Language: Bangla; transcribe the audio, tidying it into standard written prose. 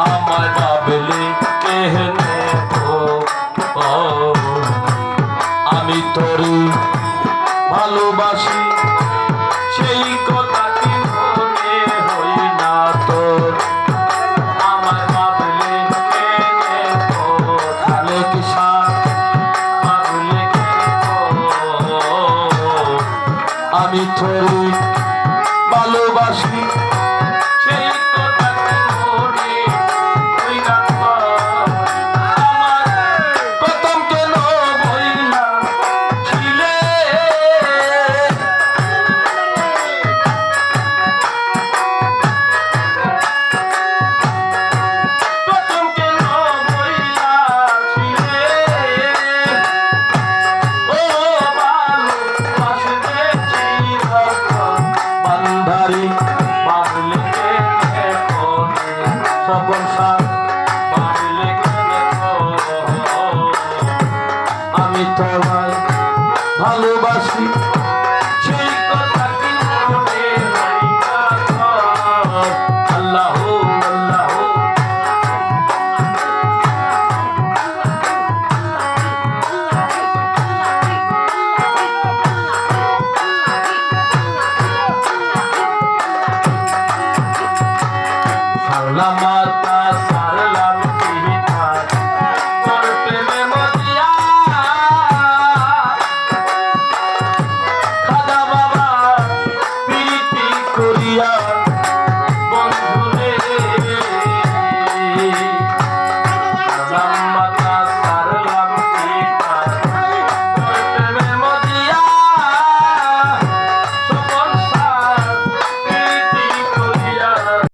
আমায় ভাবলে কেহনে আমি তোরে ভালোবাসি সেই কথা কি মনে হই না তোর আমায় ভাবলে কেনে তাহলে কিসা ভাবলে আমি তোরে ভালোবাসি সেই কথা কি মনে হই না আমার প্রথম কেন বইলা ছিলে প্রথম কেন বইলা ছিলে ও ভালোবাসতে চিরকাল বান্ধারি বাবলে সকল সাথ বাবলে আমি তোমায় ভালোবাসি সেই কথা কি মনে হয় না আল্লাহ আল্লাহ সালামাত